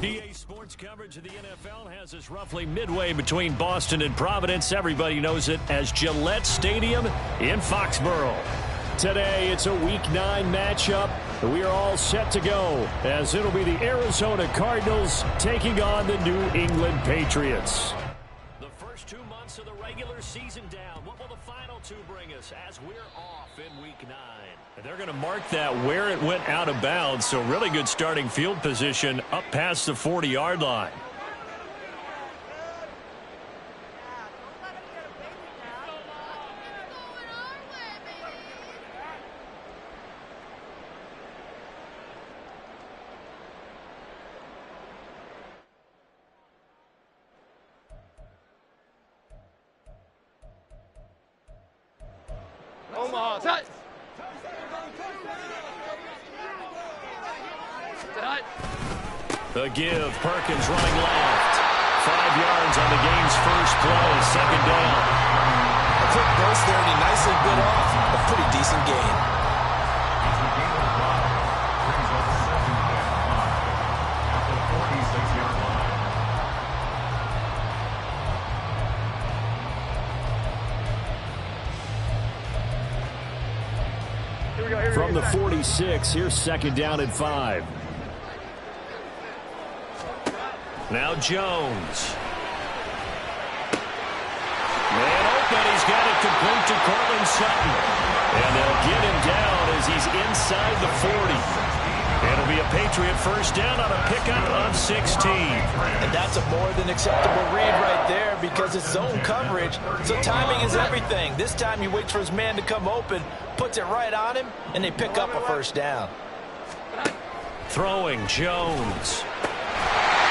EA Sports coverage of the NFL has us roughly midway between Boston and Providence. Everybody knows it as Gillette Stadium in Foxborough. Today, it's a Week 9 matchup. We are all set to go, as it'll be the Arizona Cardinals taking on the New England Patriots. The first 2 months of the regular season down. What will the final 2 bring us as we're off in Week 9? And they're going to mark that where it went out of bounds, so really good starting field position up past the 40-yard line. Omaha, touch. The give, Perkins running left. 5 yards on the game's first play, second down. A quick burst there, and he nicely bit off a pretty decent gain. From the 46, here's second down and 5. Now Jones. Man open, he's got it complete to Cortland Sutton. And they'll get him down as he's inside the 40. It'll be a Patriot first down on a pickup of 16. And that's a more than acceptable read right there because it's zone coverage, so timing is everything. This time he waits for his man to come open, puts it right on him, and they pick up a first down. Throwing Jones.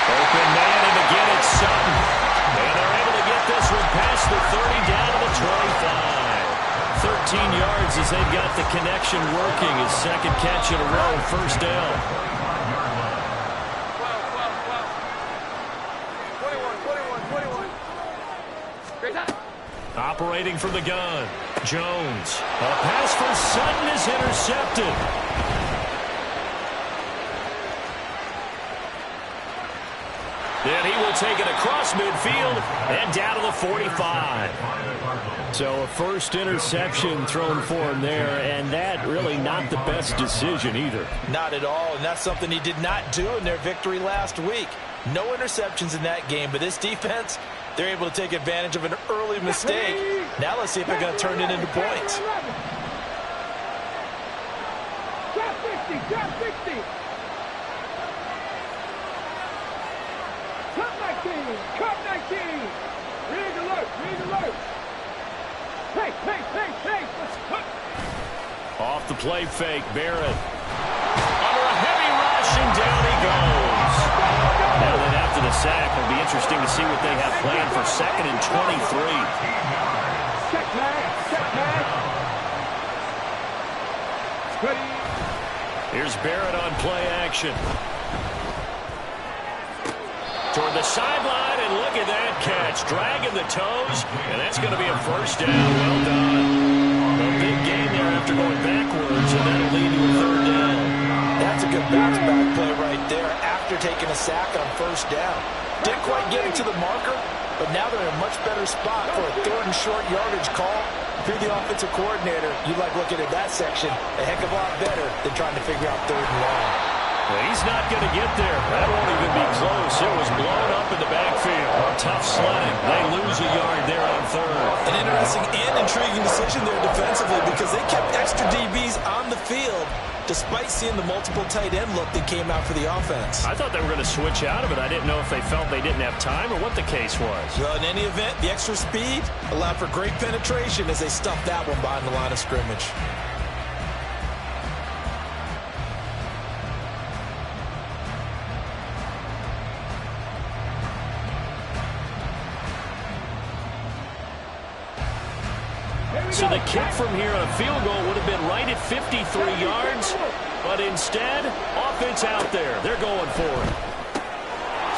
Open man, and again it's Sutton. And they're able to get this one past the 30 down to the 25. 13 yards as they've got the connection working. His second catch in a row, first down. 21. Operating from the gun, Jones. A pass for Sutton is intercepted. Then he will take it across midfield and down to the 45. So a first interception thrown for him there, and that really not the best decision either. Not at all, and that's something he did not do in their victory last week. No interceptions in that game, but this defense, they're able to take advantage of an early mistake. Now let's see if they're going to turn it into points. Drop 60. Cut 19. Rig alert. Hey. Off the play fake, Barrett. Under a heavy rush, and down he goes. Now then after the sack, it'll be interesting to see what they have planned for second and 23. Check man. Ready. Here's Barrett on play action. Toward the sideline, and look at that catch. Dragging the toes, and that's going to be a first down. Well done. A big gain there after going backwards, and that'll lead to a third down. That's a good bounce-back play right there after taking a sack on first down. Didn't quite get it to the marker, but now they're in a much better spot for a third and short yardage call. If you're the offensive coordinator, you like looking at that section a heck of a lot better than trying to figure out third and long. Well, he's not going to get there. That won't even be close. It was blown up in the backfield. Tough sledding. They lose a yard there on third. An interesting and intriguing decision there defensively because they kept extra DBs on the field despite seeing the multiple tight end look that came out for the offense. I thought they were going to switch out of it. I didn't know if they felt they didn't have time or what the case was. Well, in any event, the extra speed allowed for great penetration as they stuffed that one behind the line of scrimmage. So the kick from here on a field goal would have been right at 53 yards, but instead, offense out there. They're going for it.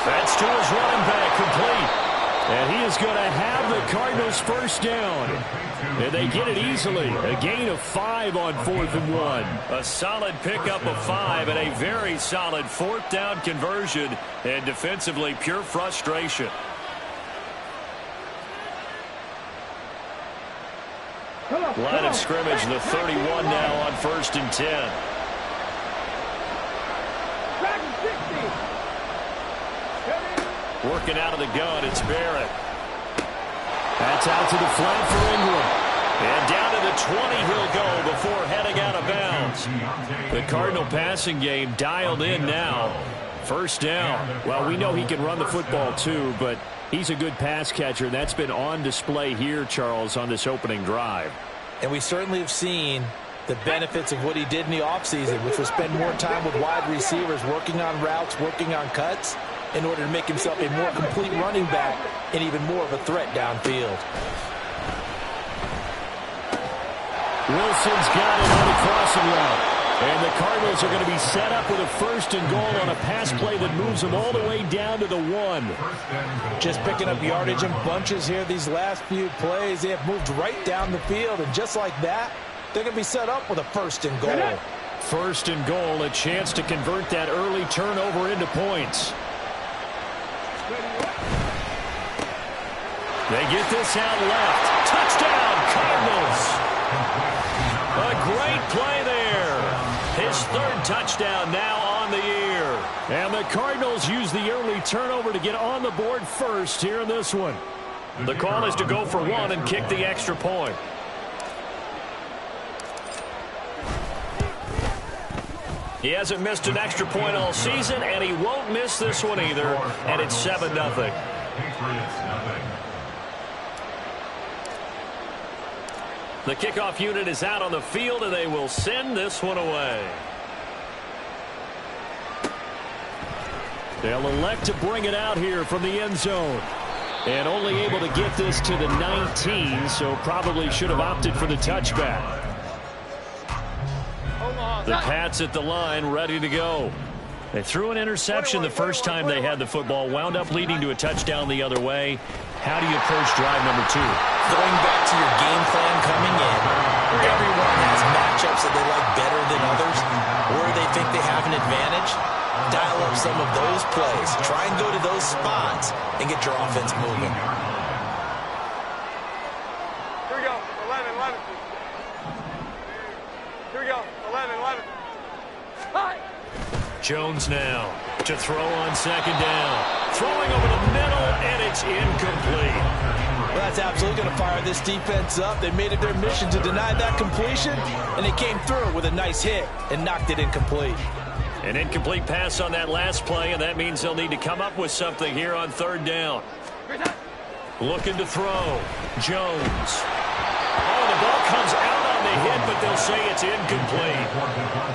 That's to his running back, complete. And he is going to have the Cardinals first down. And they get it easily. A gain of 5 on 4th and 1. A solid pickup of 5 and a very solid 4th down conversion. And defensively, pure frustration. Line of scrimmage, the 31 now on 1st and 10. Working out of the gun, it's Barrett. That's out to the flat for Ingram. And down to the 20 he'll go before heading out of bounds. The Cardinal passing game dialed in now. First down. Well, we know he can run the football too, but he's a good pass catcher. That's been on display here, Charles, on this opening drive. And we certainly have seen the benefits of what he did in the offseason, which was spend more time with wide receivers, working on routes, working on cuts, in order to make himself a more complete running back and even more of a threat downfield. Wilson's got it on the crossing route. And the Cardinals are going to be set up with a 1st and goal on a pass play that moves them all the way down to the 1. Just picking up yardage in bunches here these last few plays. They have moved right down the field, and just like that, they're going to be set up with a 1st and goal. 1st and goal, a chance to convert that early turnover into points. They get this out left. Touchdown, Cardinals! A great play there. His 3rd touchdown now on the year. And the Cardinals use the early turnover to get on the board first here in this one. The call is to go for 1 and kick the extra point. He hasn't missed an extra point all season, and he won't miss this one either. And it's 7-0. The kickoff unit is out on the field, and they will send this one away. They'll elect to bring it out here from the end zone. And only able to get this to the 19, so probably should have opted for the touchback. The Pats at the line, ready to go. They threw an interception the first time they had the football, wound up leading to a touchdown the other way. How do you approach drive number 2? Going back to your game plan coming in, everyone has matchups that they like better than others, or they think they have an advantage. Dial up some of those plays. Try and go to those spots and get your offense moving. Here we go. 11. Here we go. 11. Hi. Jones now to throw on 2nd down. Throwing over the middle, and it's incomplete. Well, that's absolutely going to fire this defense up. They made it their mission to deny that completion, and they came through with a nice hit and knocked it incomplete. An incomplete pass on that last play, and that means they'll need to come up with something here on 3rd down. Looking to throw. Jones. Oh, the ball comes out on the hit, but they'll say it's incomplete.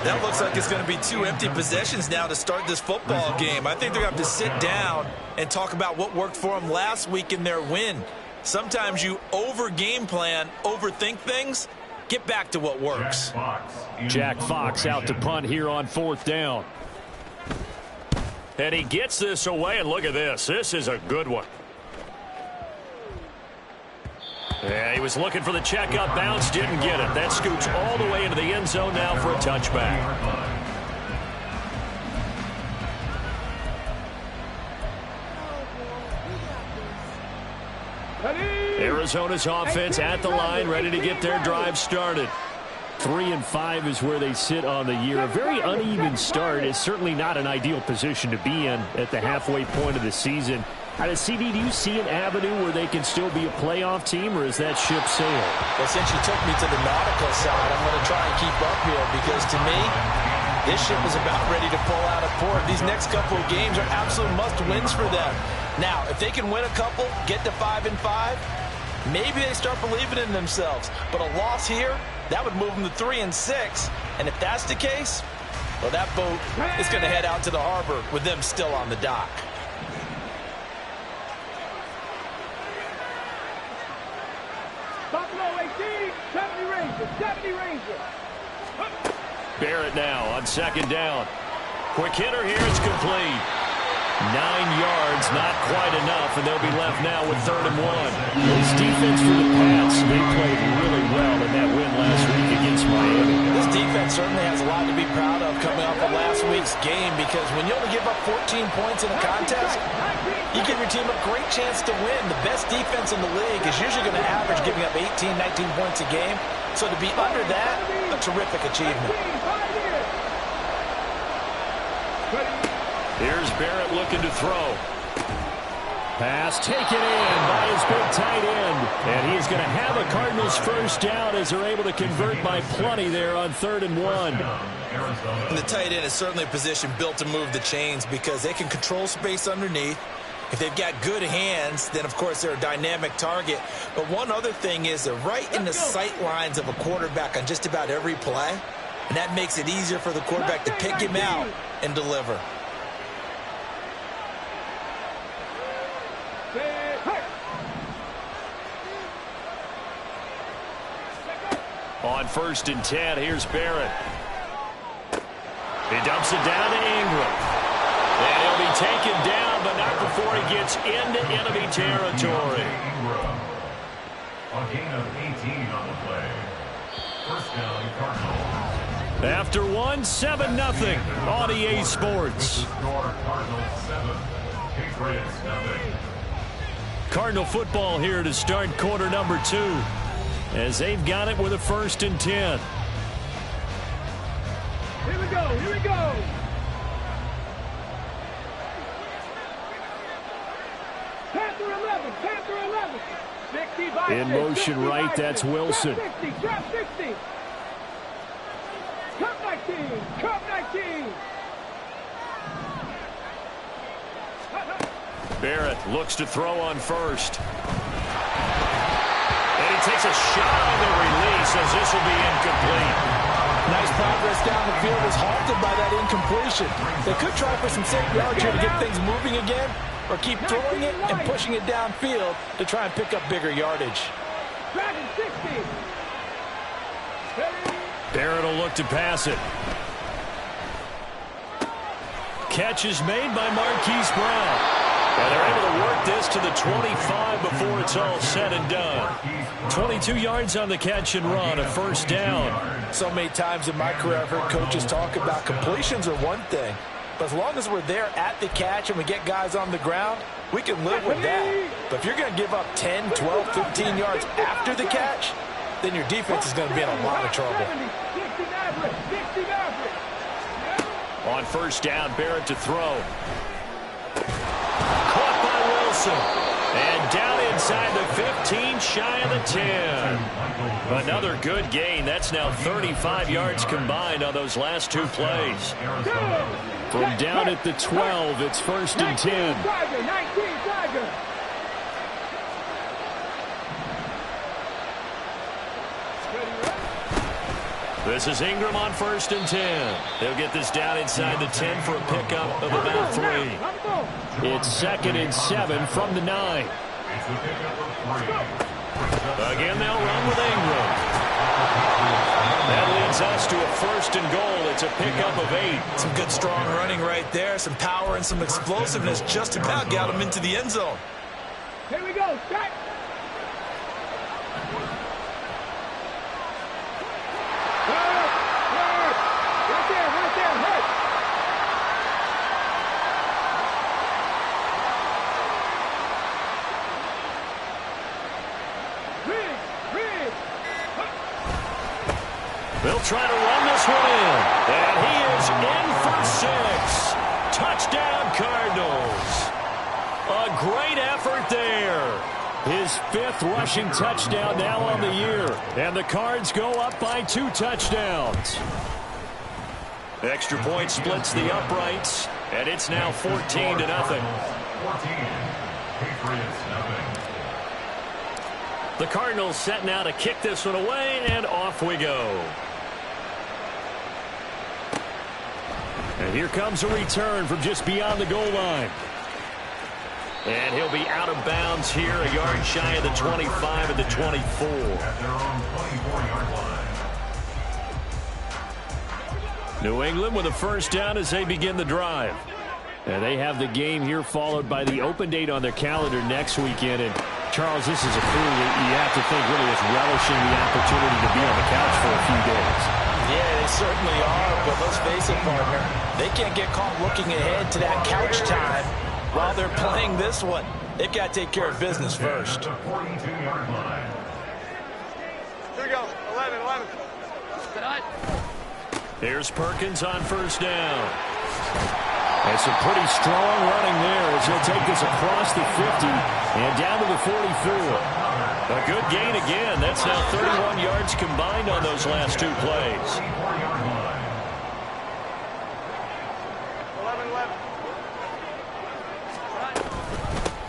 That looks like it's going to be 2 empty possessions now to start this football game. I think they're going to have to sit down and talk about what worked for them last week in their win. Sometimes you over-game plan, overthink things. Get back to what works. Jack Fox out to punt here on 4th down. And he gets this away, and look at this. This is a good one. Yeah, he was looking for the checkup bounce, didn't get it. That scoots all the way into the end zone now for a touchback. Arizona's offense at the line, ready to get their drive started. 3-5 is where they sit on the year. A very uneven start. Is certainly not an ideal position to be in at the halfway point of the season. CD, do you see an avenue where they can still be a playoff team, or is that ship sailed? Well, since you took me to the nautical side, I'm going to try and keep up here because, to me, this ship is about ready to pull out of port. These next couple of games are absolute must-wins for them. Now, if they can win a couple, get to 5-5, maybe they start believing in themselves. But a loss here, that would move them to 3-6. And if that's the case, well, that boat is going to head out to the harbor with them still on the dock. Buffalo 18, 70 Rangers, 70 Rangers. Barrett now on second down. Quick hitter here, it's complete. 9 yards, not quite enough, and they'll be left now with 3rd and 1. This defense for the Pats, they played really well in that win last week against Miami. This defense certainly has a lot to be proud of coming off of last week's game, because when you only give up 14 points in a contest, you give your team a great chance to win. The best defense in the league is usually going to average giving up 18, 19 points a game. So to be under that, a terrific achievement. Here's Barrett looking to throw. Pass taken in by his big tight end. And he's going to have a Cardinals first down as they're able to convert by plenty there on 3rd and 1. And the tight end is certainly a position built to move the chains because they can control space underneath. If they've got good hands, then, of course, they're a dynamic target. But one other thing is they're right in the sight lines of a quarterback on just about every play. And that makes it easier for the quarterback to pick him out and deliver. On 1st and 10, here's Barrett. He dumps it down to Ingram. And he'll be taken down, but not before he gets into enemy territory. A gain of 18 on the play. First down, Cardinals. After 7-0 on EA Sports. Cardinal football here to start quarter number 2. As they've got it with a 1st and 10. Here we go, here we go. Panther 11, Panther 11. 60 in motion right, that's Wilson. Trap 60, trap 60. Cup 19, cup 19. Barrett looks to throw on 1st. And he takes a shot on the release as this will be incomplete. Nice progress down the field was halted by that incompletion. They could try for some safe yards here to get things moving again, or keep throwing it and pushing it downfield to try and pick up bigger yardage. Barrett will look to pass it. Catch is made by Marquise Brown. And they're able to work this to the 25 before it's all said and done. 22 yards on the catch and run, a 1st down. So many times in my career I've heard coaches talk about completions are one thing, but as long as we're there at the catch and we get guys on the ground, we can live with that. But if you're going to give up 10, 12, 15 yards after the catch, then your defense is going to be in a lot of trouble. On 1st down, Barrett to throw. Caught by Wilson. And down inside the 15, shy of the 10. Another good gain. That's now 35 yards combined on those last 2 plays. From down at the 12, it's 1st and 10. This is Ingram on 1st and 10. They'll get this down inside the 10 for a pickup of about 3. It's 2nd and 7 from the 9. Again, they'll run with Ingram. That leads brings us to a 1st and goal. It's a pickup of 8. Some good strong running right there. Some power and some explosiveness just about got him into the end zone. Here we go. Strike. Right there. Hit. Rig. They'll try to run this one in. And he is in for 6. Touchdown, Cardinals. A great effort there. His 5th rushing touchdown now on the year. And the Cards go up by 2 touchdowns. Extra point splits the uprights. And it's now 14-0. 14. Patriots, nothing. The Cardinals set now to kick this one away, and off we go. And here comes a return from just beyond the goal line. And he'll be out of bounds here, a yard shy of the 25 and the 24. At their own 24-yard line. New England with a 1st down as they begin the drive. And they have the game here followed by the open date on their calendar next weekend. And Charles, this is a crew that you have to think really is relishing the opportunity to be on the couch for a few days. Yeah, they certainly are, but let's face it, partner. They can't get caught looking ahead to that couch time while they're playing this one. They've got to take care of business first. At the 42-yard line. Here we go. 11. Here's Perkins on 1st down. And some pretty strong running there as he'll take this across the 50 and down to the 44. A good gain again. That's now 31 yards combined on those last 2 plays. 24-yard line. 11.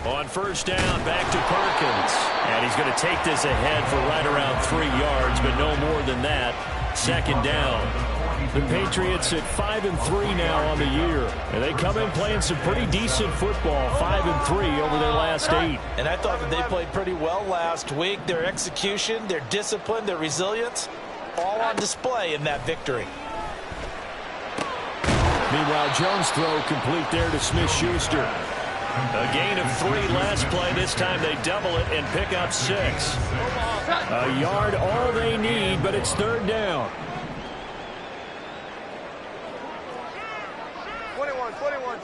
On 1st down, back to Perkins. And he's going to take this ahead for right around 3 yards, but no more than that. 2nd down. The Patriots at 5-3 now on the year. And they come in playing some pretty decent football, 5-3 over their last 8. And I thought that they played pretty well last week. Their execution, their discipline, their resilience, all on display in that victory. Meanwhile, Jones' throw complete there to Smith-Schuster. A gain of 3 last play. This time they double it and pick up 6. A yard all they need, but it's 3rd down.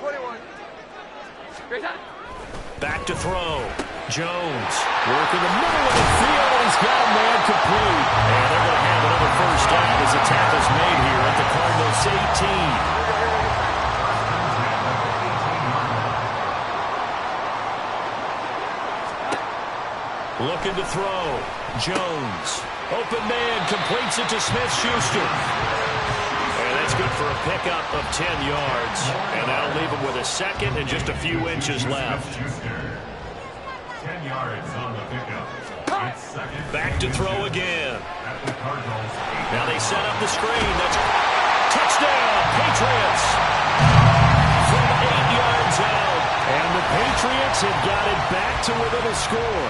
21. Great time. Back to throw. Jones working the middle of the field. He's got a man complete. And they're going to have another 1st down as the tackle's made here at the Cardinals 18. Looking to throw. Jones. Open man completes it to Smith-Schuster. And that's good for a pickup of 10 yards. And that'll leave him with a 2nd and just a few inches left. 10 yards on the pickup. It's 2nd. Back to throw again. At the Cardinals. Now they set up the screen. That's touchdown, Patriots. From 8 yards out. And the Patriots have got it back to within a score.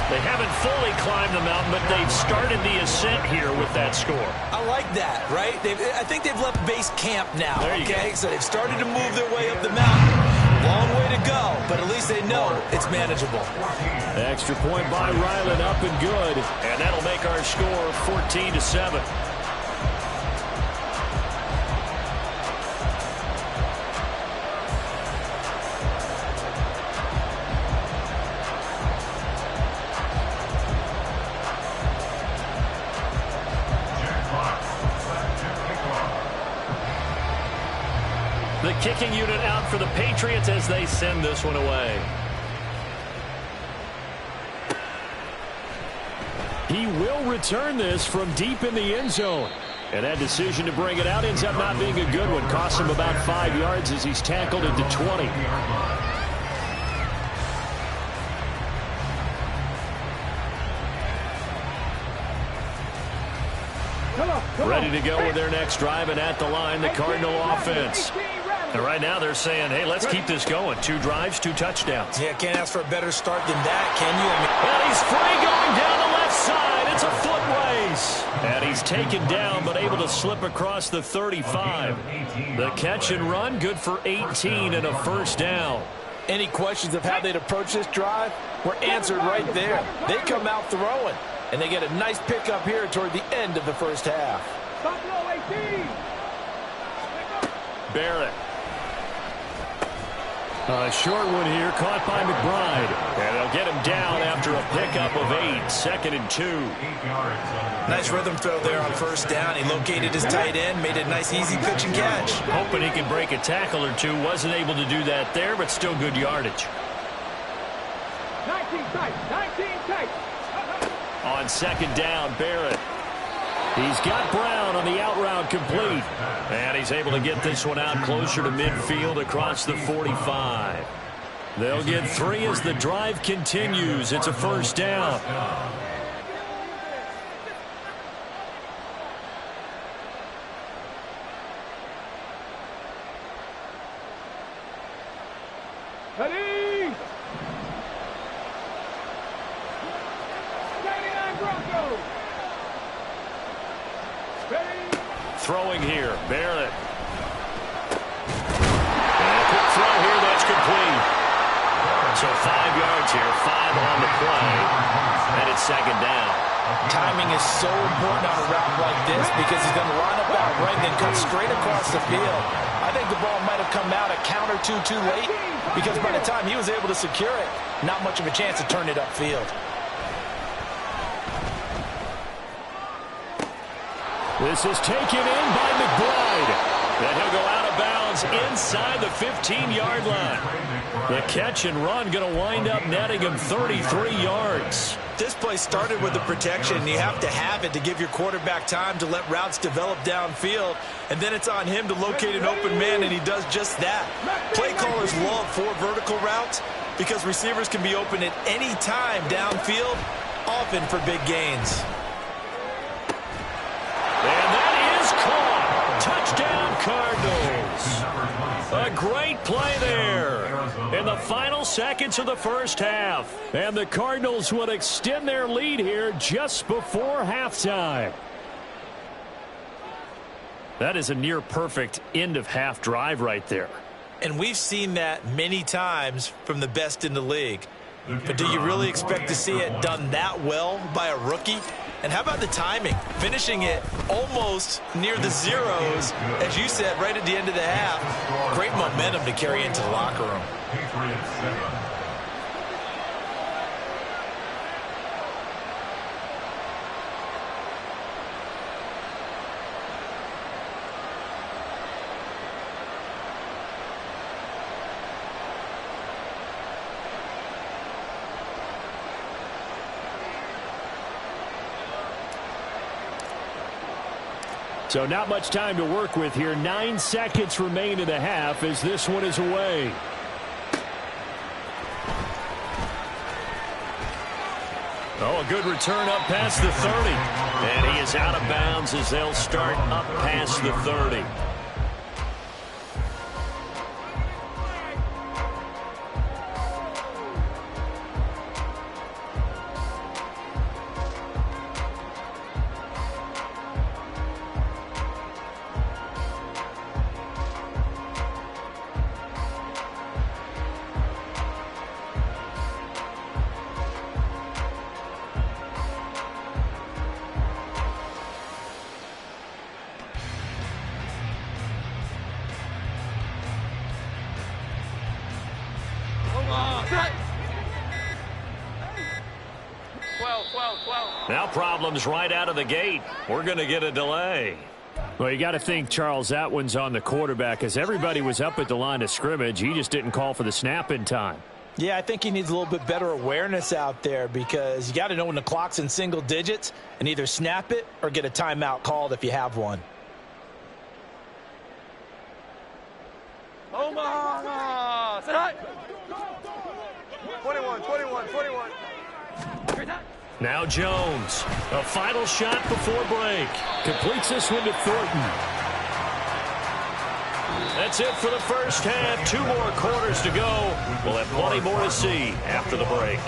They haven't fully climbed the mountain, but they've started the ascent here with that score. I like that, right? I think they've left base camp now, There you okay? go. So they've started to move their way up the mountain. Long way to go, but at least they know it's manageable. Extra point by Ryland, up and good. And that'll make our score 14-7. The kicking unit out for the Patriots as they send this one away. He will return this from deep in the end zone. And that decision to bring it out ends up not being a good one. Costs him about 5 yards as he's tackled into 20. Ready to go with their next drive, and at the line, the Cardinal offense. And right now they're saying, hey, let's keep this going. 2 drives, 2 touchdowns. Yeah, can't ask for a better start than that, can you? Well, he's free going down the left side. It's a foot race. And he's taken down, but able to slip across the 35. The catch and run, good for 18 and a first down. Any questions of how they'd approach this drive were answered right there. They come out throwing, and they get a nice pickup here toward the end of the first half. Barrett. A short one here, caught by McBride. And they'll get him down after a pickup of 8, 2nd and 2. Nice rhythm throw there on first down. He located his tight end, made a nice easy pitch and catch. Hoping he can break a tackle or two. Wasn't able to do that there, but still good yardage. 19 tight, 19 tight. On 2nd down, Barrett. He's got Brown on the out route complete. And he's able to get this one out closer to midfield across the 45. They'll get 3 as the drive continues. It's a first down. Ready? 99 Broncos. Ready? Throwing here, Barrett. And a quick throw here, that's complete. So 5 yards here, 5 on the play. And it's 2nd down. Timing is so important on a route like this because he's going to line up out right and then cut straight across the field. I think the ball might have come out a count or two too late because by the time he was able to secure it, not much of a chance to turn it upfield. This is taken in by McBride. And he'll go out of bounds inside the 15-yard line. The catch and run going to wind up netting him 33 yards. This play started with the protection, and you have to have it to give your quarterback time to let routes develop downfield, and then it's on him to locate an open man, and he does just that. Play callers love 4 vertical routes because receivers can be open at any time downfield, often for big gains. And that is caught. Touchdown, Cardinals. A great play there in the final seconds of the first half. And the Cardinals will extend their lead here just before halftime. That is a near-perfect end-of-half drive right there. And we've seen that many times from the best in the league. But do you really expect to see it done that well by a rookie? And how about the timing? Finishing it almost near the zeros, as you said, right at the end of the half. Great momentum to carry into the locker room. So not much time to work with here. 9 seconds remain in the half as this one is away. Oh, a good return up past the 30. And he is out of bounds as they'll start up past the 30. Now problems right out of the gate. We're going to get a delay. Well, you got to think, Charles, that one's on the quarterback as everybody was up at the line of scrimmage. He just didn't call for the snap in time. Yeah, I think he needs a little bit better awareness out there because you got to know when the clock's in single digits and either snap it or get a timeout called if you have one. Omaha! Set high! 21, 21, 21. Now Jones, a final shot before break. Completes this one to Thornton. That's it for the first half. 2 more quarters to go. We'll have plenty more to see after the break.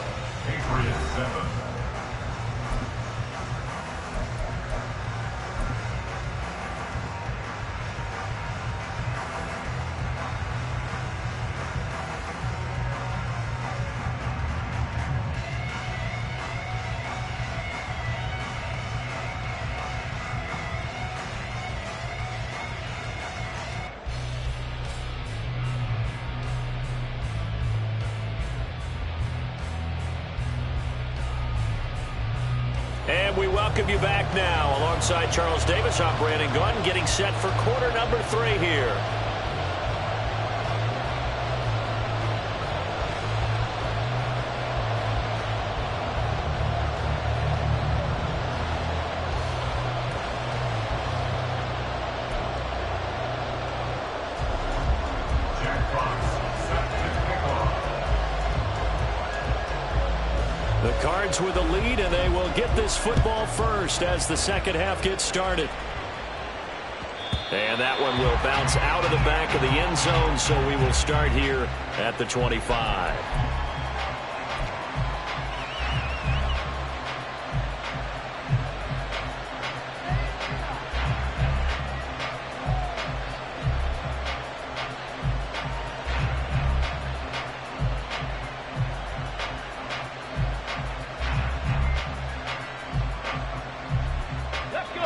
And we welcome you back now. Alongside Charles Davis, I'm Brandon Gunn, getting set for quarter number 3 here. The Cards with a lead, and they will get this football first as the second half gets started. And that one will bounce out of the back of the end zone, so we will start here at the 25.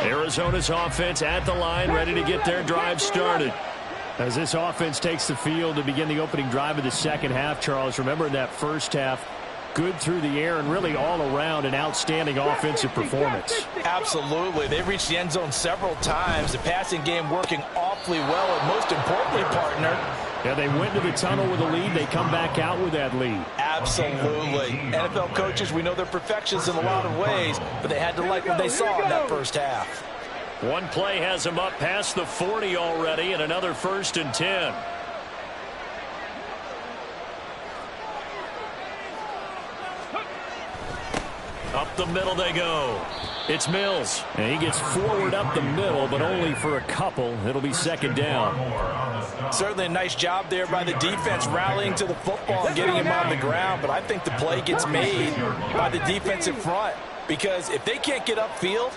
Arizona's offense at the line, ready to get their drive started. As this offense takes the field to begin the opening drive of the second half, Charles, remember in that first half, good through the air and really all around an outstanding offensive performance. Absolutely. They've reached the end zone several times. The passing game working awfully well, and most importantly, partner, yeah, they went to the tunnel with a lead. They come back out with that lead. Absolutely. NFL coaches, we know they're perfections in a lot of ways, but they had to like what they saw in that first half. One play has them up past the 40 already, and another 1st and 10. Up the middle they go. It's Mills. And he gets forward up the middle, but only for a couple. It'll be second down. Certainly a nice job there by the defense rallying to the football and getting him on the ground, but I think the play gets made by the defensive front, because if they can't get upfield,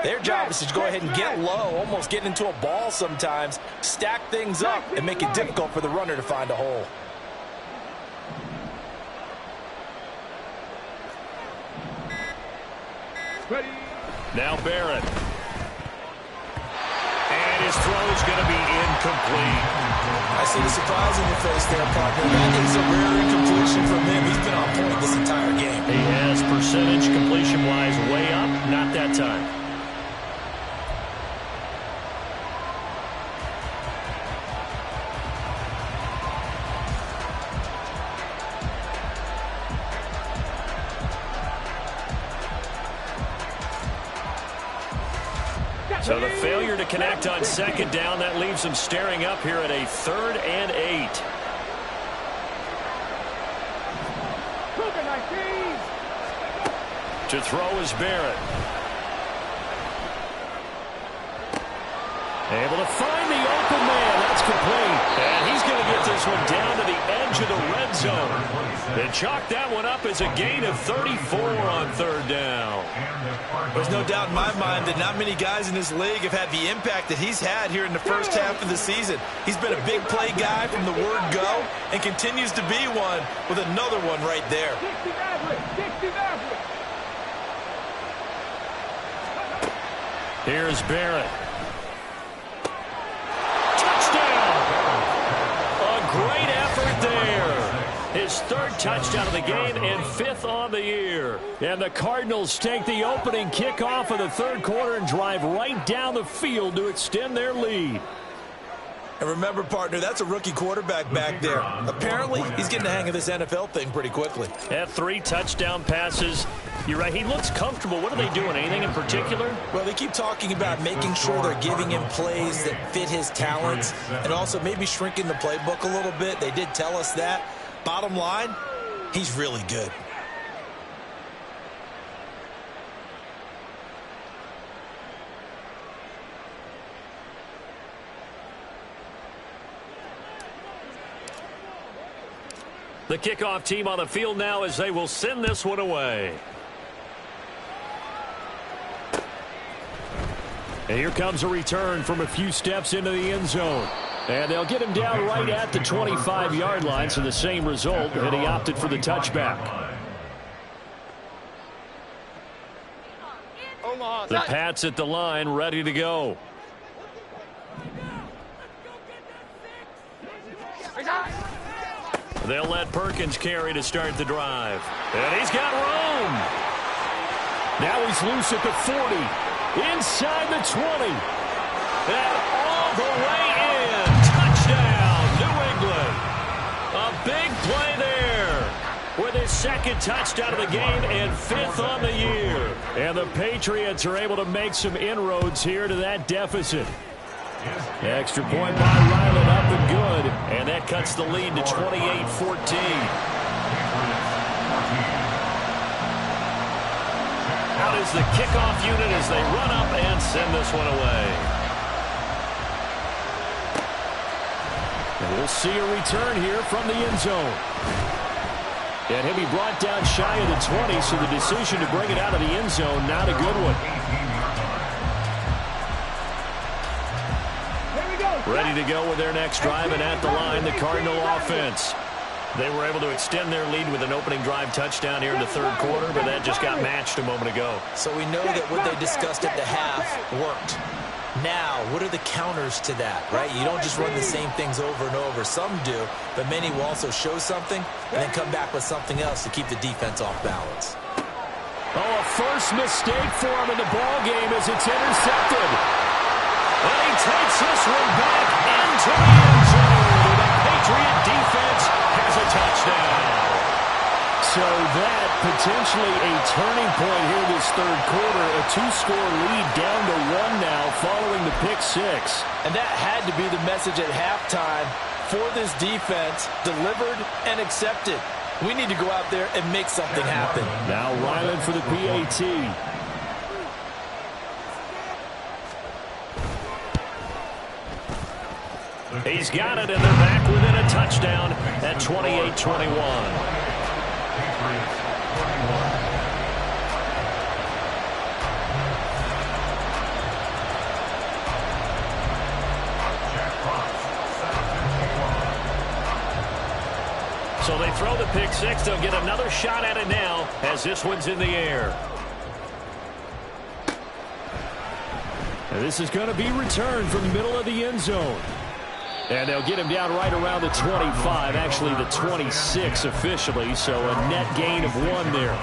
their job is to go ahead and get low, almost get into a ball sometimes, stack things up, and make it difficult for the runner to find a hole. Ready. Now Barrett. And his throw is going to be incomplete. I see the surprise in your face there, partner. That is a rare incompletion from him. He's been on point this entire game. He has percentage completion-wise way up. Not that time. So the failure to connect on second down, that leaves them staring up here at a 3rd and 8. To throw is Barrett. Able to find the open man. That's complete. And he's going to get this one down to the edge of the red zone. They chalk that one up as a gain of 34 on 3rd down. There's no doubt in my mind that not many guys in this league have had the impact that he's had here in the first half of the season. He's been a big play guy from the word go and continues to be one with another one right there. Here's Barrett. Touchdown! A great effort there. His 3rd touchdown of the game and 5th on the year. And the Cardinals take the opening kickoff of the 3rd quarter and drive right down the field to extend their lead. And remember, partner, that's a rookie quarterback back there. Apparently, he's getting the hang of this NFL thing pretty quickly. Had 3 touchdown passes. You're right, he looks comfortable. What are they doing? Anything in particular? Well, they keep talking about making sure they're giving him plays that fit his talents and also maybe shrinking the playbook a little bit. They did tell us that. Bottom line, he's really good. The kickoff team on the field now as they will send this one away. And here comes a return from a few steps into the end zone. And they'll get him down right at the 25-yard line, so the same result, and he opted for the touchback. The Pats at the line, ready to go. They'll let Perkins carry to start the drive. And he's got room. Now he's loose at the 40. Inside the 20. And all the way in. Touchdown, New England. A big play there with his second touchdown of the game and 5th on the year. And the Patriots are able to make some inroads here to that deficit. Extra point by Ryland, up and good. And that cuts the lead to 28-14. Out is the kickoff unit as they run up and send this one away. And we'll see a return here from the end zone. And he'll be brought down shy of the 20, so the decision to bring it out of the end zone, not a good one. Ready to go with their next drive, and at the line, the Cardinal offense. They were able to extend their lead with an opening drive touchdown here in the third quarter, but that just got matched a moment ago. So we know that what they discussed at the half worked. Now, what are the counters to that, right? You don't just run the same things over and over. Some do, but many will also show something and then come back with something else to keep the defense off balance. Oh, a first mistake for him in the ball game as it's intercepted. And he takes this one back into the end zone. The Patriot defense has a touchdown. So that potentially a turning point here this third quarter. A 2-score lead down to 1 now following the pick 6. And that had to be the message at halftime for this defense, delivered and accepted. We need to go out there and make something happen. Now Ryland for the PAT. He's got it, and they're back within a touchdown at 28-21. So they throw the pick 6. They'll get another shot at it now as this one's in the air. And this is going to be returned from the middle of the end zone. And they'll get him down right around the 25, actually the 26 officially, so a net gain of 1 there.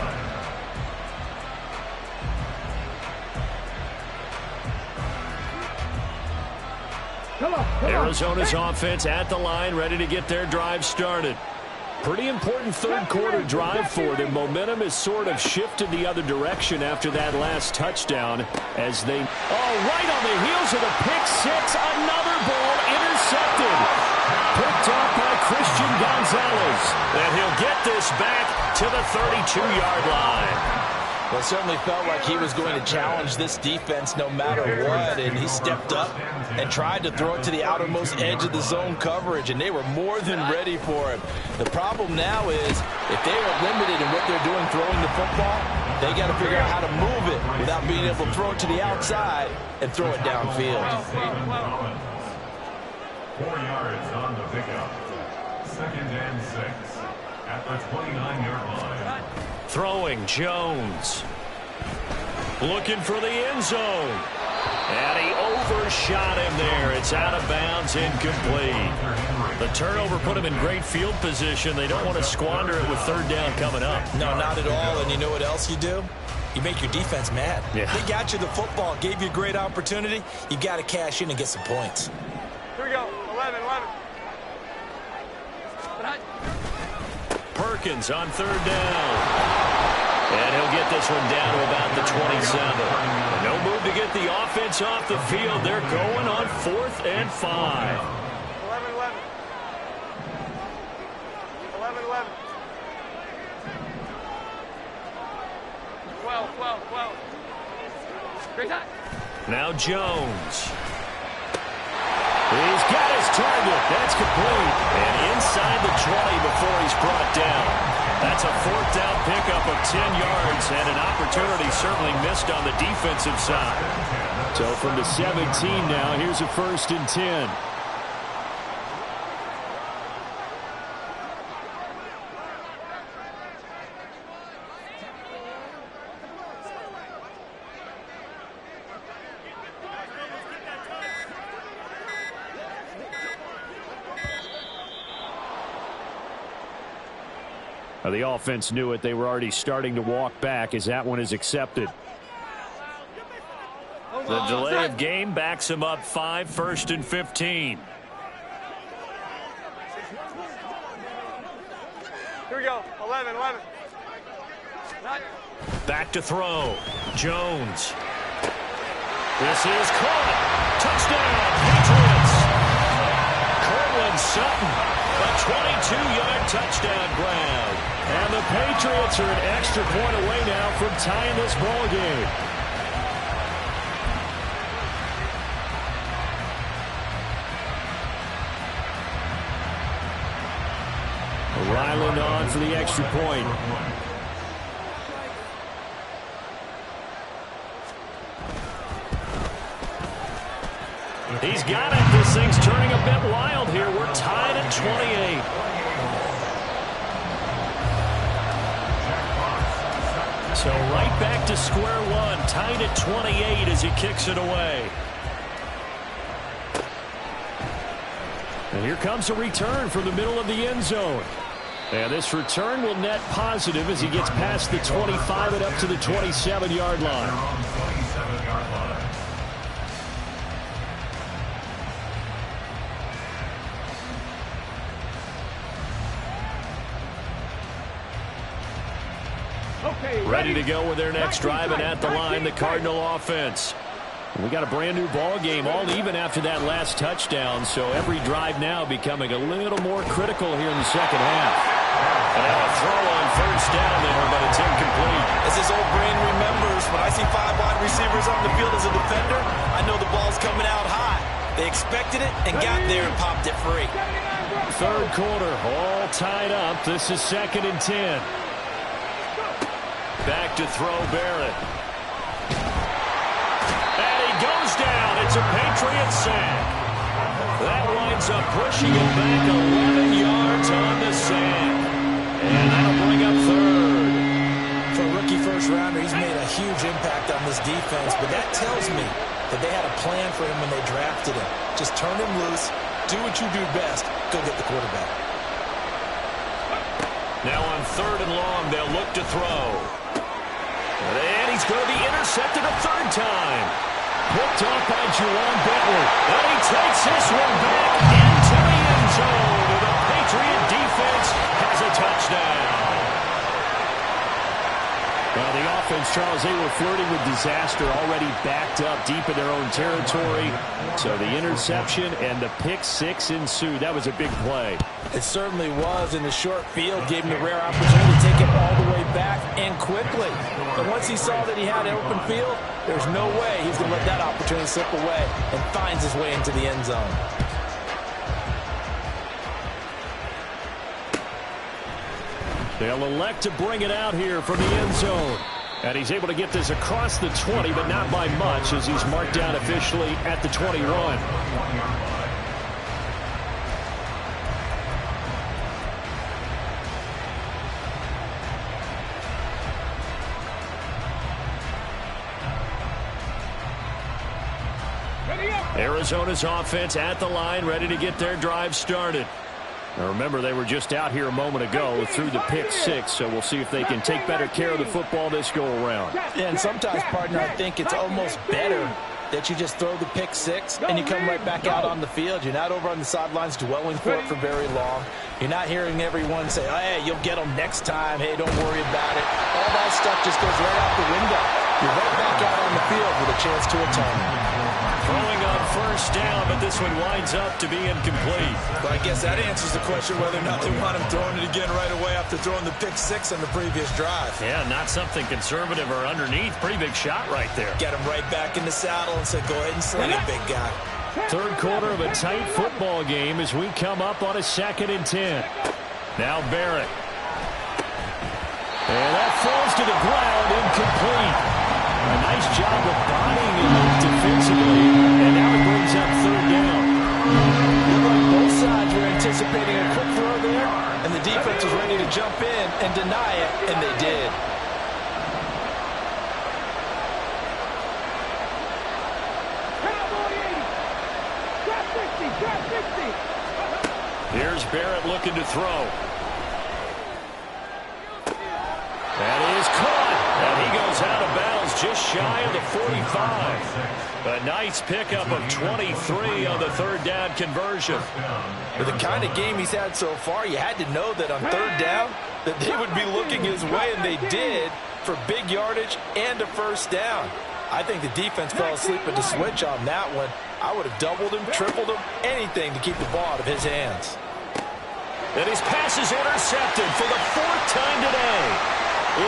Arizona's offense at the line, ready to get their drive started. Pretty important third quarter drive for them. Momentum has sort of shifted the other direction after that last touchdown as they... Oh, right on the heels of the pick 6, another ball intercepted. Picked up by Christian Gonzalez. And he'll get this back to the 32-yard line. Well, it certainly felt like he was going to challenge this defense no matter what, and he stepped up and tried to throw it to the outermost edge of the zone coverage, and they were more than ready for him. The problem now is if they are limited in what they're doing throwing the football, they got to figure out how to move it without being able to throw it to the outside and throw it downfield. 4 yards on the pickup. 2nd and 6 at the 29-yard line. Throwing Jones. Looking for the end zone. And he overshot him there. It's out of bounds, incomplete. The turnover put him in great field position. They don't want to squander it with 3rd down coming up. No, not at all. And you know what else you do? You make your defense mad. Yeah. They got you the football, gave you a great opportunity. You got to cash in and get some points. Here we go. 11. Perkins on 3rd down. And he'll get this one down to about the 27. No move to get the offense off the field. They're going on 4th and 5. 11. 12. Great time. Now Jones. He's got his target. That's complete. And inside the 20 before he's brought down. That's a 4th down pickup of 10 yards and an opportunity certainly missed on the defensive side. So from the 17 now, here's a 1st and 10. The offense knew it. They were already starting to walk back as that one is accepted. The delay of game backs him up 5, 1st and 15. Here we go. 11. Back to throw. Jones. This is caught. Touchdown, Patriots. Cortland Sutton, a 22-yard touchdown grab. And the Patriots are an extra point away now from tying this ball game. Ryland on for the extra point. He's got it. This thing's turning a bit wild here. We're tied at 28. So right back to square one. Tied at 28 as he kicks it away. And here comes a return from the middle of the end zone. And this return will net positive as he gets past the 25 and up to the 27-yard line. Ready to go with their next drive, and at the line, the Cardinal offense. We got a brand new ball game, all even after that last touchdown, so every drive now becoming a little more critical here in the second half. And now a throw on first down there, but it's incomplete. As his old brain remembers, when I see 5 wide receivers on the field as a defender, I know the ball's coming out high. They expected it and got there and popped it free. Third quarter, all tied up. This is 2nd and 10. Back to throw Barrett. And he goes down. It's a Patriot sack. That winds up pushing him back 11 yards on the sack. And that'll bring up third. For a rookie first-rounder, he's made a huge impact on this defense, but that tells me that they had a plan for him when they drafted him. Just turn him loose, do what you do best, go get the quarterback. Now on 3rd and long, they'll look to throw. And he's going to be intercepted a 3rd time. Picked off by Juwan Bentley. And he takes this one back into the end zone. And the Patriot defense has a touchdown. Well, the offense, Charles, they were flirting with disaster, already backed up deep in their own territory. So the interception and the pick six ensued. That was a big play. It certainly was, and the short field gave him the rare opportunity to take it all the way back and quickly. And once he saw that he had an open field, there's no way he's going to let that opportunity slip away, and finds his way into the end zone. They'll elect to bring it out here from the end zone. And he's able to get this across the 20, but not by much, as he's marked down officially at the 21. Arizona's offense at the line, ready to get their drive started. Now remember, they were just out here a moment ago through the pick six, so we'll see if they can take better care of the football this go-around. Yeah, and sometimes, partner, I think it's almost better that you just throw the pick six and you come right back out on the field. You're not over on the sidelines dwelling for it for very long. You're not hearing everyone say, oh, hey, you'll get them next time. Hey, don't worry about it. All that stuff just goes right out the window. You're right back out on the field with a chance to atone. Throwing on first down, but this one winds up to be incomplete. But I guess that answers the question whether or not they want him throwing it again right away after throwing the pick six on the previous drive. Yeah, not something conservative or underneath. Pretty big shot right there. Get him right back in the saddle and say, go ahead and sling it, big guy. Third quarter of a tight football game as we come up on a 2nd and 10. Now Barrett. And that falls to the ground, incomplete. A nice job of bodying it defensively, and now it brings up 3rd down. Looked like both sides were anticipating a quick throw there, and the defense was ready to jump in and deny it, and they did. Here's Barrett looking to throw. shy of the 45. A nice pickup of 23 on the third down conversion. For the kind of game he's had so far, you had to know that on third down that they would be looking his way, and they did, for big yardage and a first down. I think the defense fell asleep at the switch on that one. I would have doubled him, tripled him, anything to keep the ball out of his hands. And his pass is intercepted for the fourth time today.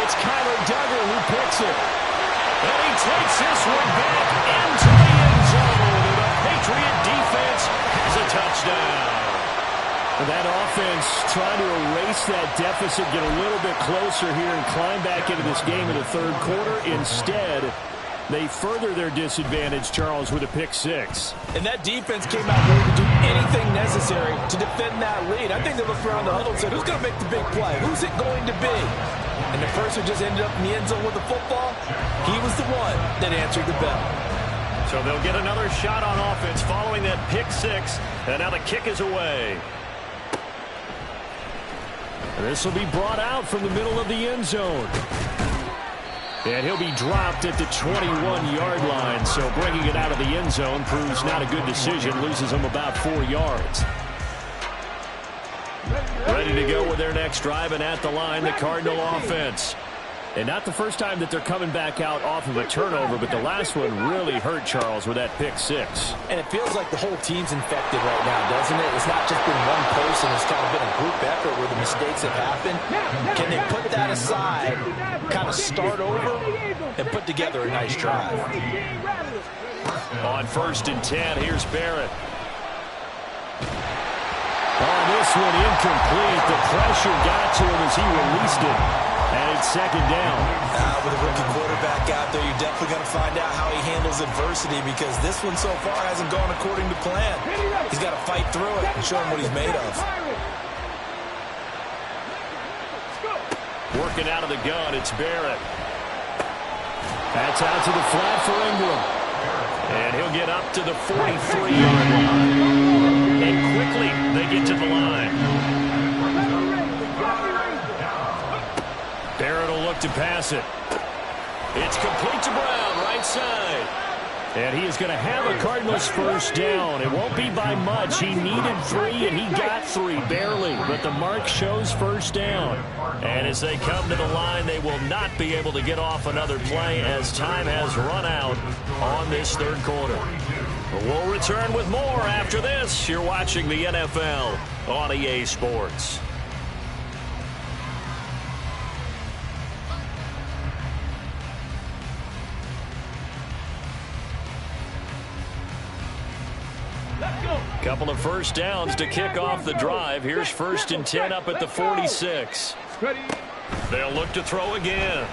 It's Kyler Duggar who picks it. And he takes this one back into the end zone. And the Patriot defense has a touchdown. That offense trying to erase that deficit, get a little bit closer here and climb back into this game in the third quarter. Instead, they further their disadvantage, Charles, with a pick six. And that defense came out ready to do anything necessary to defend that lead. I think they looked around the huddle and said, who's going to make the big play? Who's it going to be? And the person who just ended up in the end zone with the football, he was the one that answered the bell. So they'll get another shot on offense following that pick six. And now the kick is away. And this will be brought out from the middle of the end zone. And he'll be dropped at the 21-yard line. So bringing it out of the end zone proves not a good decision. Loses him about 4 yards. Ready to go with their next drive, and at the line, the Cardinal offense. And not the first time that they're coming back out off of a turnover, but the last one really hurt Charles with that pick six. And it feels like the whole team's infected right now, doesn't it? It's not just been one person. It's kind of been a group effort where the mistakes have happened. Can they put that aside, kind of start over, and put together a nice drive? On 1st and 10, here's Barrett. Oh, this one incomplete. The pressure got to him as he released it. And it's second down. With a rookie quarterback out there, you're definitely going to find out how he handles adversity, because this one so far hasn't gone according to plan. He's got to fight through it and show him what he's made of. Working out of the gun, it's Barrett. That's out to the flat for Ingram. And he'll get up to the 43-yard line. And quickly, they get to the line. Barrett will look to pass it. It's complete to Brown, right side. And he is going to have a Cardinals first down. It won't be by much. He needed 3, and he got 3, barely. But the mark shows first down. And as they come to the line, they will not be able to get off another play as time has run out on this third quarter. We'll return with more after this. You're watching the NFL on EA Sports. Couple of first downs to kick off the drive. Here's 1st and 10 up at the 46. They'll look to throw again.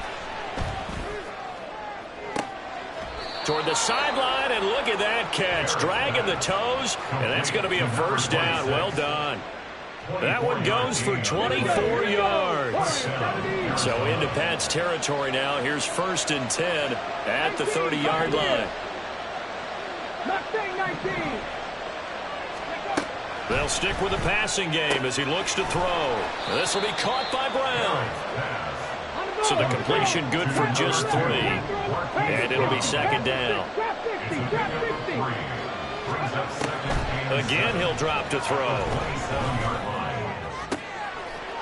Toward the sideline, and look at that catch. Dragging the toes, and that's going to be a first down. Well done. That one goes for 24 yards. So into Pat's territory now. Here's 1st and 10 at the 30-yard line. They'll stick with the passing game as he looks to throw. This will be caught by Brown. So the completion good for just 3. And it'll be second down. Again, he'll drop to throw.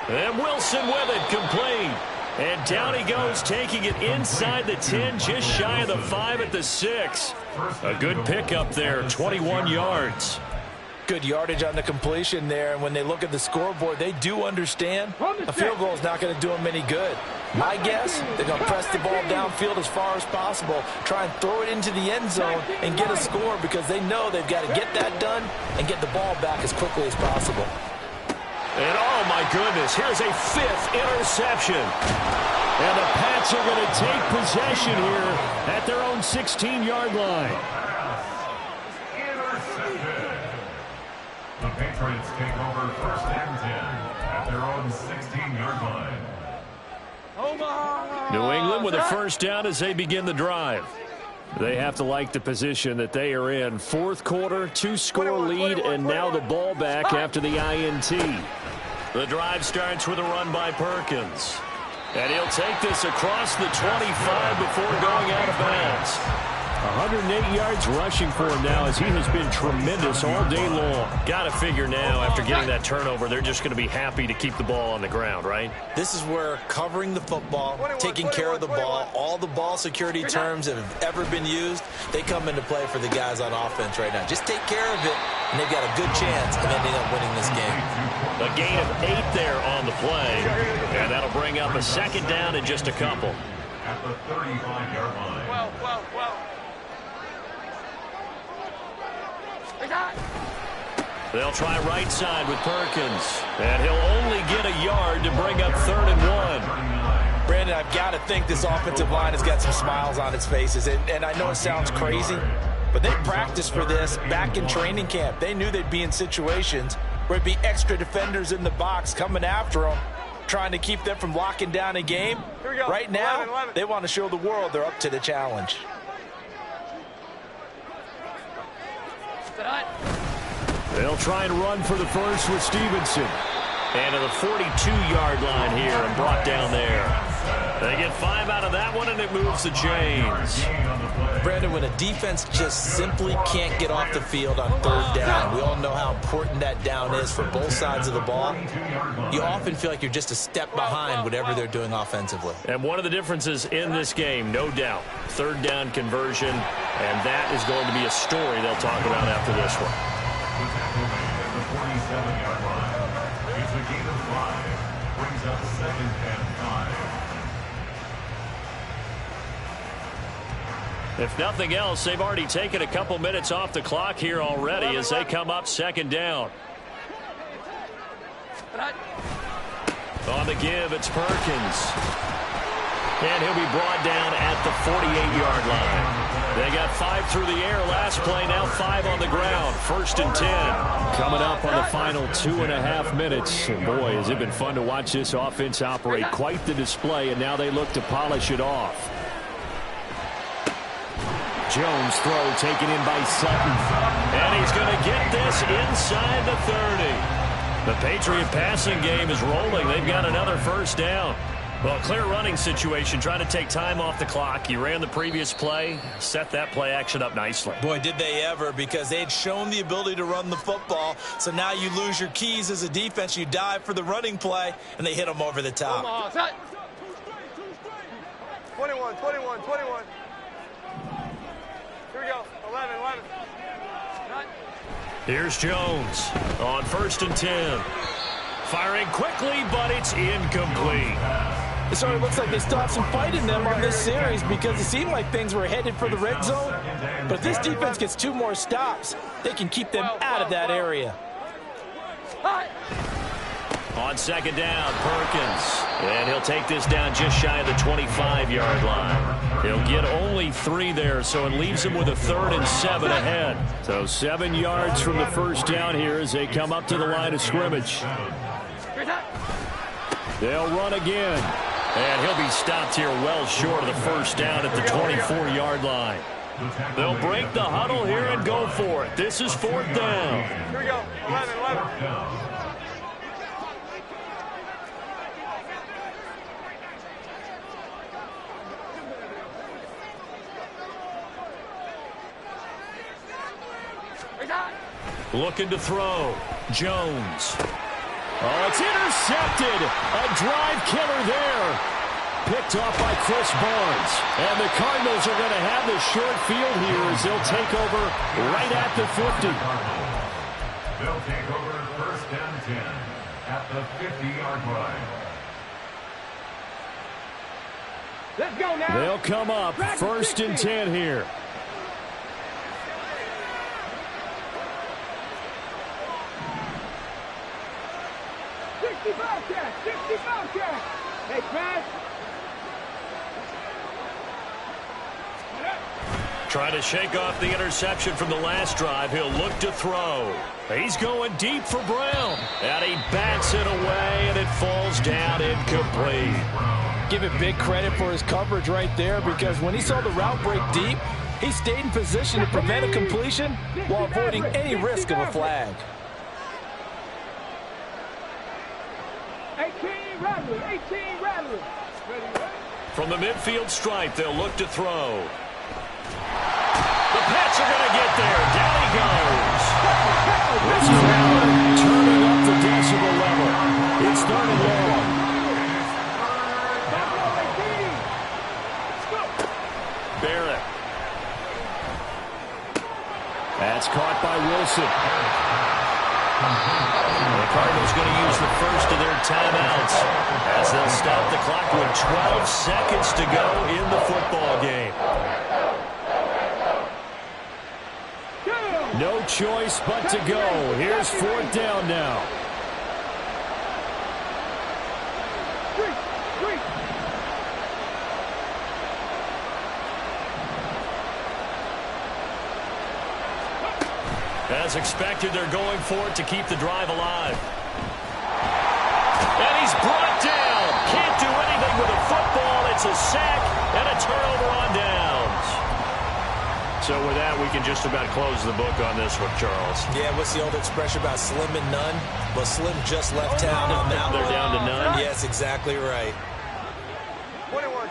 And Wilson with it, complete. And down he goes, taking it inside the 10, just shy of the 5 at the 6. A good pickup there, 21 yards. Good yardage on the completion there, and when they look at the scoreboard, they do understand a field goal is not going to do them any good. My guess, they're going to press the ball downfield as far as possible, try and throw it into the end zone and get a score, because they know they've got to get that done and get the ball back as quickly as possible. And oh my goodness, here's a 5th interception. And the Pats are going to take possession here at their own 16-yard line. The Patriots take over 1st and 10 at their own 16-yard line. New England with a first down as they begin the drive. They have to like the position that they are in. 4th quarter, 2-score lead, and now the ball back after the INT. The drive starts with a run by Perkins. And he'll take this across the 25 before going out of bounds. yards. 108 yards rushing for him now as he has been tremendous all day long. Got to figure now after getting that turnover, they're just going to be happy to keep the ball on the ground, right? This is where covering the football, taking care of the ball, all the ball security terms that have ever been used, they come into play for the guys on offense right now. Just take care of it, and they've got a good chance of ending up winning this game. A gain of 8 there on the play, and that'll bring up a second down in just a couple. At the 35-yard line. Well. They'll try right side with Perkins, and he'll only get a yard to bring up 3rd and 1. Brandon, I've got to think this offensive line has got some smiles on its faces, and I know it sounds crazy, but they practiced for this back in training camp. They knew they'd be in situations where it'd be extra defenders in the box coming after them, trying to keep them from locking down a game. Right now, 11. they want to show the world they're up to the challenge. They'll try and run for the first with Stevenson. And to the 42-yard line here and brought down there. They get 5 out of that one, and it moves the chains. Brandon, when a defense just simply can't get off the field on 3rd down, we all know how important that down is for both sides of the ball. You often feel like you're just a step behind whatever they're doing offensively. And one of the differences in this game, no doubt, 3rd down conversion, and that is going to be a story they'll talk about after this one. The tackle made at the 47-yard line. It's a gain of 5. Brings up 2nd and 5. If nothing else, they've already taken a couple minutes off the clock here already as they come up 2nd down. On the give, it's Perkins. And he'll be brought down at the 48-yard line. They got 5 through the air last play, now 5 on the ground. 1st and 10. Coming up on the final 2.5 minutes. And boy, has it been fun to watch this offense operate. Quite the display, and now they look to polish it off. Jones throw taken in by Sutton. And he's going to get this inside the 30. The Patriot passing game is rolling. They've got another 1st down. Well, clear running situation, trying to take time off the clock. You ran the previous play, set that play action up nicely. Boy, did they ever, because they had shown the ability to run the football. So now you lose your keys as a defense. You dive for the running play, and they hit them over the top. 21. Here we go. 11. Here's Jones on 1st and 10. Firing quickly, but it's incomplete. It sort of looks like they still have some fight in them on this series because it seemed like things were headed for the red zone. But if this defense gets 2 more stops, they can keep them out of that area. On 2nd down, Perkins. And he'll take this down just shy of the 25-yard line. He'll get only 3 there, so it leaves him with a 3rd and 7 ahead. So 7 yards from the 1st down here as they come up to the line of scrimmage. They'll run again. And he'll be stopped here well short of the 1st down at the 24-yard line. They'll break the huddle here and go for it. This is 4th down. Here we go. 11. Looking to throw. Jones. Oh, it's intercepted. A drive killer there. Picked off by Chris Barnes. And the Cardinals are going to have the short field here as they'll take over right at the 50. They'll take over 1st and 10 at the 50-yard line. Let's go now. They'll come up 1st and 10 here. Hey, pass. Trying to shake off the interception from the last drive. He'll look to throw. He's going deep for Brown. And he bats it away, and it falls down incomplete. Give it big credit for his coverage right there, because when he saw the route break deep, he stayed in position to prevent a completion while avoiding any risk of a flag. 18 Rattler. From the midfield stripe, they'll look to throw. The Pats are going to get there. Down he goes. This crowd turning up the decibel level. It's 3rd and long. Barrett. That's caught by Wilson. The Cardinals going to use the first of their timeouts as they'll stop the clock with 12 seconds to go in the football game. No choice but to go. Here's 4th down now. As expected, they're going for it to keep the drive alive. And he's brought down. Can't do anything with a football. It's a sack and a turnover on downs. So with that, we can just about close the book on this one, Charles. Yeah, what's the old expression about slim and none? Well, Slim just left town on that. They're down to none? Yes, exactly right. 21.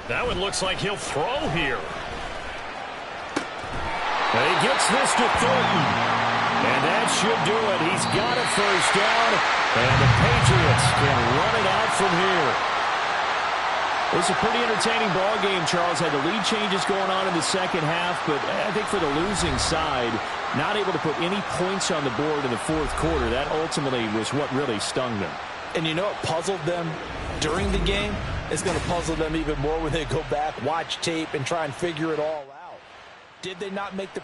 That one looks like he'll throw here. And he gets this to Thornton. And that should do it. He's got a first down. And the Patriots can run it out from here. It was a pretty entertaining ball game, Charles. Had the lead changes going on in the second half, but I think for the losing side, not able to put any points on the board in the 4th quarter, that ultimately was what really stung them. And you know what puzzled them during the game? It's going to puzzle them even more when they go back, watch tape, and try and figure it all out. Did they not make the